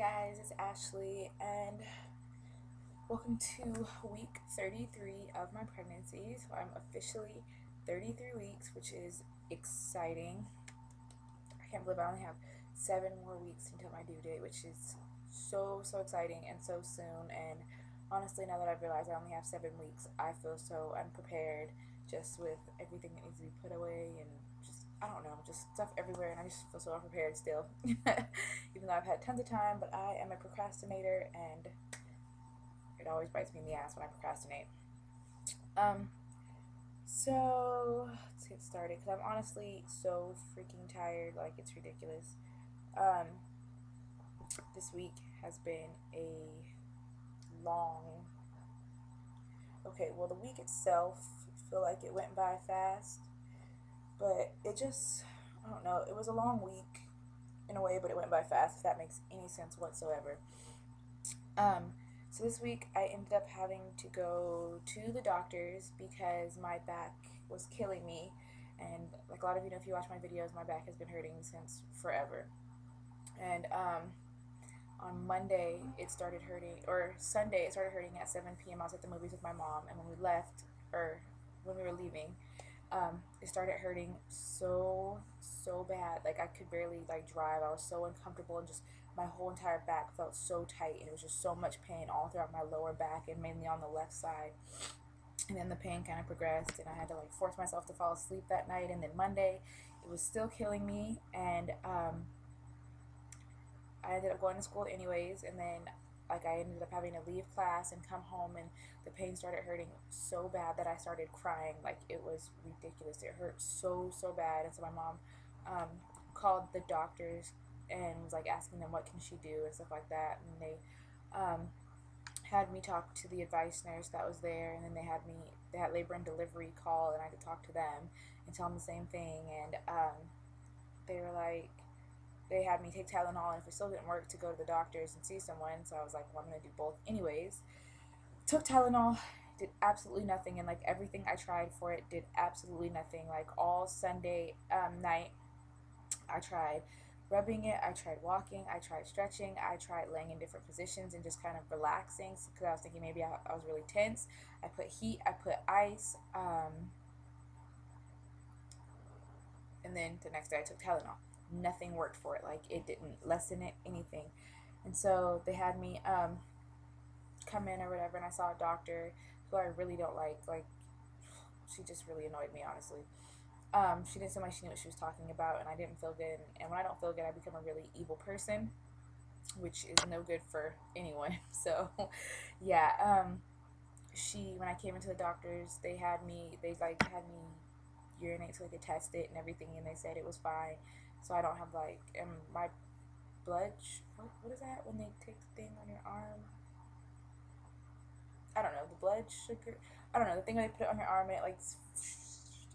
guys, it's Ashley, and welcome to week 33 of my pregnancy. So I'm officially 33 weeks, which is exciting. I can't believe I only have 7 more weeks until my due date, which is so exciting and so soon. And honestly, now that I've realized I only have 7 weeks, I feel so unprepared just with everything that needs to be put away and just, I don't know, just stuff everywhere, and I just feel so unprepared still. Even though I've had tons of time, but I am a procrastinator, and it always bites me in the ass when I procrastinate. Um, let's get started because I'm honestly so freaking tired, like it's ridiculous. Um, this week has been a long. Okay, well, the week itself, I feel like it went by fast, but it just, I don't know, it was a long week in a way, but it went by fast, if that makes any sense whatsoever. Um, so this week I ended up having to go to the doctors because my back was killing me. And like a lot of you know, if you watch my videos, my back has been hurting since forever. And on Monday it started hurting, or Sunday it started hurting at 7 p.m. I was at the movies with my mom, and when we left, or when we were leaving, it started hurting so bad. Like I could barely like drive. I was so uncomfortable, and just my whole entire back felt so tight, and it was just so much pain all throughout my lower back and mainly on the left side. And then the pain kind of progressed, and I had to like force myself to fall asleep that night. And then Monday, it was still killing me, and I ended up going to school anyways. And then like I ended up having to leave class and come home, and the pain started hurting so bad that I started crying. Like it was ridiculous. It hurt so bad. And so my mom um, called the doctors and was like asking them what can she do and stuff like that. And they had me talk to the advice nurse that was there, and then they had labor and delivery call, and I had to talk to them and tell them the same thing. And they were like, they had me take Tylenol, and if it still didn't work, to go to the doctors and see someone. So I was like, well, I'm gonna do both anyways. Took Tylenol, did absolutely nothing, and like everything I tried for it did absolutely nothing. Like all Sunday night, I tried rubbing it, I tried walking, I tried stretching, I tried laying in different positions and just kind of relaxing because I was thinking maybe I was really tense. I put heat, I put ice, and then the next day I took Tylenol. Nothing worked for it. Like it didn't lessen it, anything. And so they had me come in or whatever, and I saw a doctor who I really don't like. Like she just really annoyed me, honestly. She didn't seem like she knew what she was talking about, and I didn't feel good. And when I don't feel good, I become a really evil person, which is no good for anyone. So, yeah. When I came into the doctors, they like had me urinate so they could test it and everything, and they said it was fine. So I don't have like my what is that when they take the thing on your arm? I don't know, the blood sugar. I don't know, the thing where they put it on your arm and it like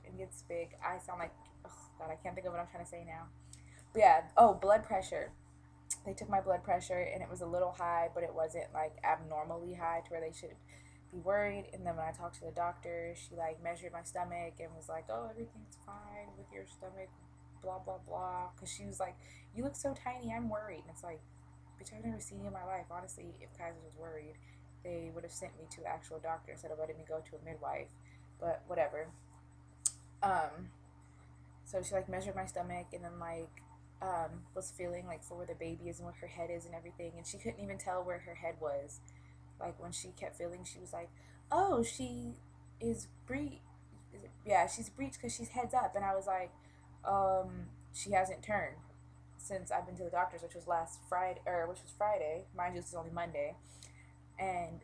and gets big. I sound like, oh God, I can't think of what I'm trying to say now. But yeah, oh, blood pressure. They took my blood pressure, and it was a little high, but it wasn't like abnormally high to where they should be worried. And then when I talked to the doctor, she like measured my stomach and was like, oh, everything's fine with your stomach, blah blah blah. Because she was like, you look so tiny, I'm worried. And it's like, bitch, I've never seen you in my life. Honestly, if Kaiser was worried, they would have sent me to an actual doctor instead of letting me go to a midwife. But whatever. Um, so she like measured my stomach, and then like was feeling like for where the baby is and where her head is and everything, and she couldn't even tell where her head was. Like when she kept feeling, she was like, "Oh, she is breech. Yeah, she's breech because she's heads up." And I was like, "She hasn't turned since I've been to the doctor's, which was last Friday, or which was Friday. Mind you, this is only Monday." And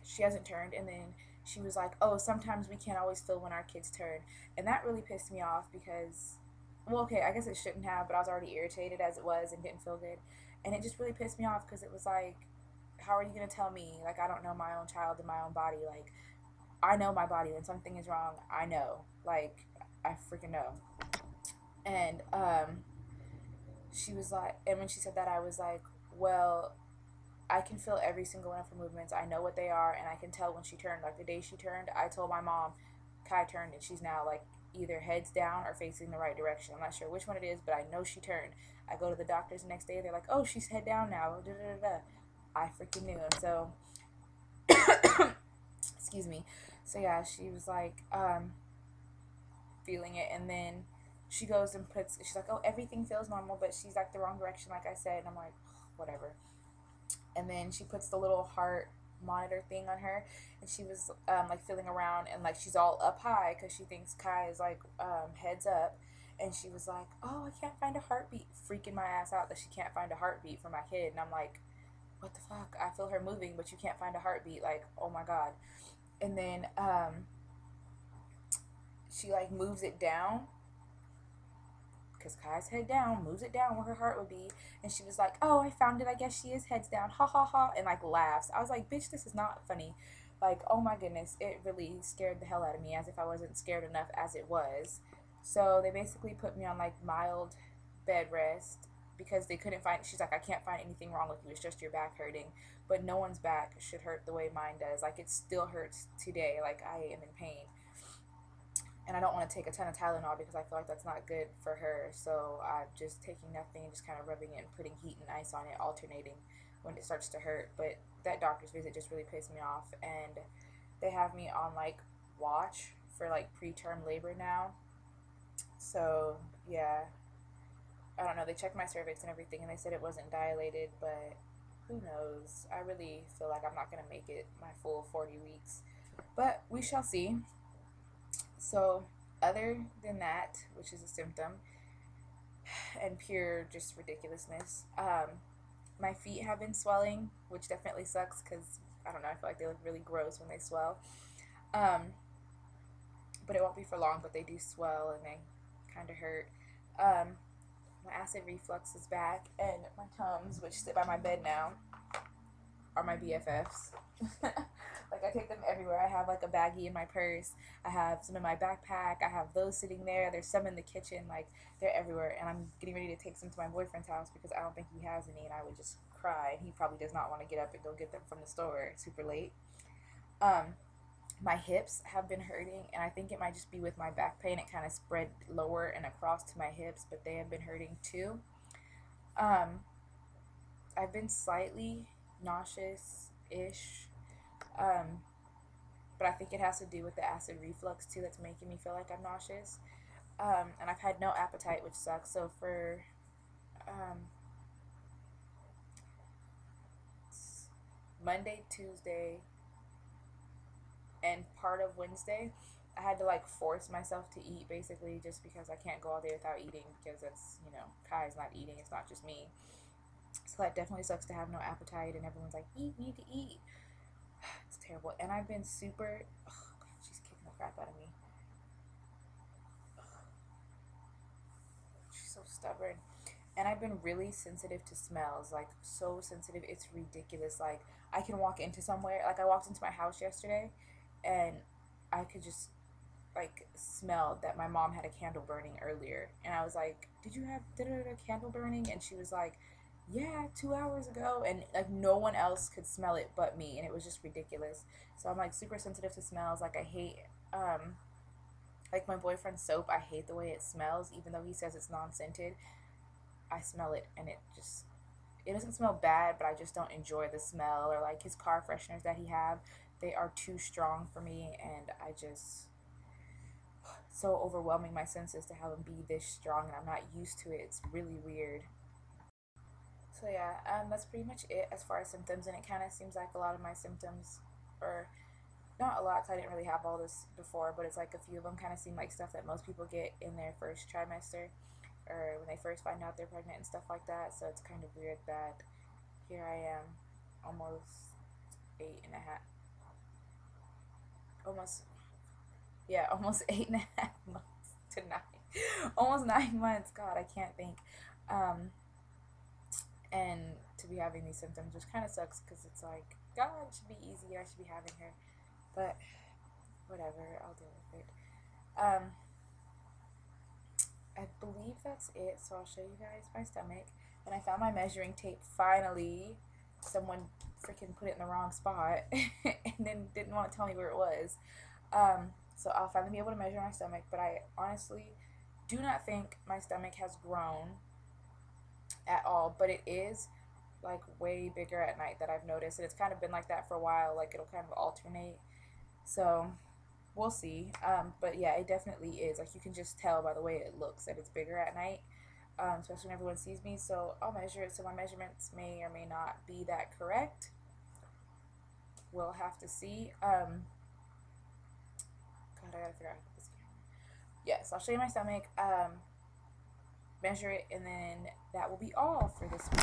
she hasn't turned. And then she was like, oh, sometimes we can't always feel when our kids turn. And that really pissed me off because, well, okay, I guess it shouldn't have, but I was already irritated as it was and didn't feel good. And it just really pissed me off because it was like, how are you going to tell me, like, I don't know my own child and my own body? Like, I know my body. When something is wrong, I know. Like, I freaking know. And she was like, and when she said that, I was like, well, I can feel every single one of her movements. I know what they are, and I can tell when she turned. Like the day she turned, I told my mom, Kai turned, and she's now like either heads down or facing the right direction. I'm not sure which one it is, but I know she turned. I go to the doctor's the next day. They're like, oh, she's head down now. Da, da, da, da. I freaking knew. And so, excuse me. So yeah, she was like feeling it, and then she goes and she's like, oh, everything feels normal, but she's like the wrong direction, like I said. And I'm like, whatever. And then she puts the little heart monitor thing on her, and she was like feeling around, and like she's all up high because she thinks Kai is like heads up, and she was like, oh, I can't find a heartbeat, freaking my ass out that she can't find a heartbeat for my kid. And I'm like, what the fuck? I feel her moving, but you can't find a heartbeat. Like, oh my god. And then she like moves it down, because Kai's head down, moves it down where her heart would be, and she was like, oh, I found it, I guess she is heads down, ha ha ha, and like laughs. I was like, bitch, this is not funny. Like, oh my goodness, it really scared the hell out of me, as if I wasn't scared enough as it was. So they basically put me on like mild bed rest, because they couldn't find, she's like, I can't find anything wrong with you, it's just your back hurting. But no one's back should hurt the way mine does. Like, it still hurts today, like I am in pain. And I don't want to take a ton of Tylenol because I feel like that's not good for her. So I'm just taking nothing and just kind of rubbing it and putting heat and ice on it, alternating when it starts to hurt. But that doctor's visit just really pissed me off. And they have me on like watch for like preterm labor now. So yeah, I don't know. They checked my cervix and everything, and they said it wasn't dilated, but who knows? I really feel like I'm not going to make it my full 40 weeks. But we shall see. So, other than that, which is a symptom, and pure just ridiculousness, my feet have been swelling, which definitely sucks because, I don't know, I feel like they look really gross when they swell. But it won't be for long, but they do swell and they kind of hurt. My acid reflux is back, and my Tums, which sit by my bed now, are my BFFs. Like, I take them everywhere. I have like a baggie in my purse. I have some in my backpack. I have those sitting there. There's some in the kitchen. Like, they're everywhere. And I'm getting ready to take some to my boyfriend's house because I don't think he has any, and I would just cry. He probably does not want to get up and go get them from the store super late. My hips have been hurting, and I think it might just be with my back pain. It kind of spread lower and across to my hips, but they have been hurting too. I've been slightly nauseous-ish. But I think it has to do with the acid reflux too that's making me feel like I'm nauseous. And I've had no appetite, which sucks. So for Monday, Tuesday, and part of Wednesday, I had to like force myself to eat, basically, just because I can't go all day without eating, because it's, you know, Kai's not eating, it's not just me. So that definitely sucks to have no appetite, and everyone's like, eat, you need to eat. It's terrible. And I've been super, oh god, she's kicking the crap out of me. She's so stubborn. And I've been really sensitive to smells, like so sensitive, it's ridiculous. Like, I can walk into somewhere, like I walked into my house yesterday, and I could just like smell that my mom had a candle burning earlier, and I was like, did you have candle burning? And she was like, yeah, 2 hours ago. And like no one else could smell it but me, and it was just ridiculous. So I'm like super sensitive to smells. Like, I hate like my boyfriend's soap, I hate the way it smells, even though he says it's non-scented. I smell it, and it doesn't smell bad, but I just don't enjoy the smell. Or like his car fresheners that he have, they are too strong for me, and I just, so overwhelming my senses to have them be this strong, and I'm not used to it. It's really weird. So yeah, that's pretty much it as far as symptoms, and it kind of seems like a lot of my symptoms, or not a lot, because I didn't really have all this before, but it's like a few of them kind of seem like stuff that most people get in their first trimester, or when they first find out they're pregnant and stuff like that. So it's kind of weird that here I am, almost 8.5, almost 8.5 months to 9, almost 9 months. God, I can't think. And to be having these symptoms, which kind of sucks, because it's like, God, it should be easy. I should be having her, but whatever, I'll deal with it. I believe that's it. So I'll show you guys my stomach. And I found my measuring tape finally. Someone freaking put it in the wrong spot and then didn't want to tell me where it was. So I'll finally be able to measure my stomach, but I honestly do not think my stomach has grown at all, but it is like way bigger at night that I've noticed, and it's kind of been like that for a while. Like it'll kind of alternate, so we'll see. But yeah, it definitely is. Like you can just tell by the way it looks that it's bigger at night, especially when everyone sees me. So I'll measure it. So my measurements may or may not be that correct. We'll have to see. God, I gotta figure out how to put this camera. Yes, I'll show you my stomach. Measure it, and then that will be all for this week.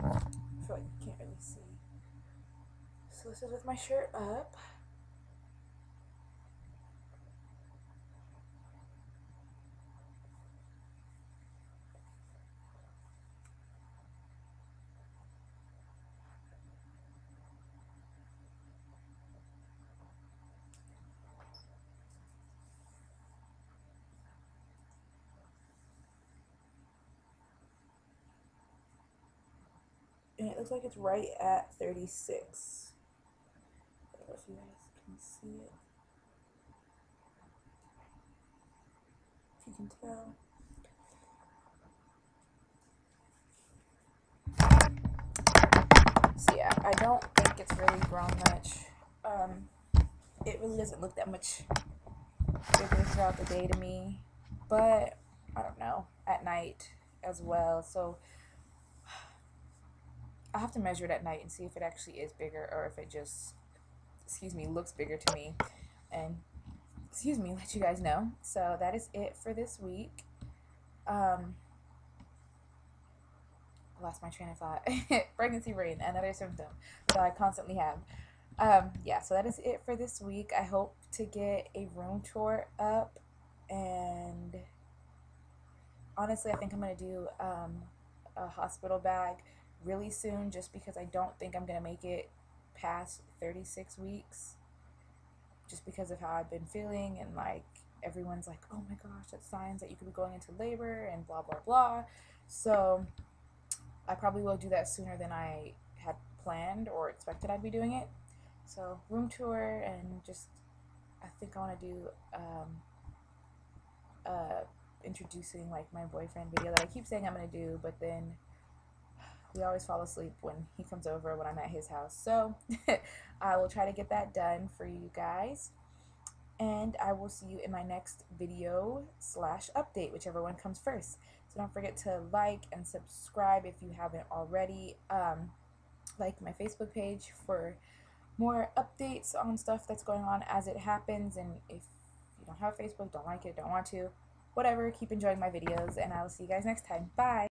I feel like you can't really see. So this is with my shirt up. And it looks like it's right at 36. I don't know if you guys can see it. If you can tell. So yeah, I don't think it's really grown much. It really doesn't look that much bigger throughout the day to me, but I don't know, at night as well. So I'll have to measure it at night and see if it actually is bigger or if it just, looks bigger to me, and let you guys know. So that is it for this week. I lost my train of thought. Pregnancy brain, another symptom that I constantly have. Yeah, so that is it for this week. I hope to get a room tour up, and honestly, I think I'm going to do a hospital bag really soon, just because I don't think I'm going to make it past 36 weeks, just because of how I've been feeling, and like everyone's like, oh my gosh, that's signs that you could be going into labor and blah blah blah. So I probably will do that sooner than I had planned or expected I'd be doing it. So room tour, and just I think I want to do introducing like my boyfriend video that I keep saying I'm gonna do, but then we always fall asleep when he comes over when I'm at his house. So I will try to get that done for you guys, and I will see you in my next video / update, whichever one comes first. So don't forget to like and subscribe if you haven't already. Like my Facebook page for more updates on stuff that's going on as it happens. And if you don't have Facebook, don't like it, don't want to, whatever, keep enjoying my videos, and I will see you guys next time. Bye.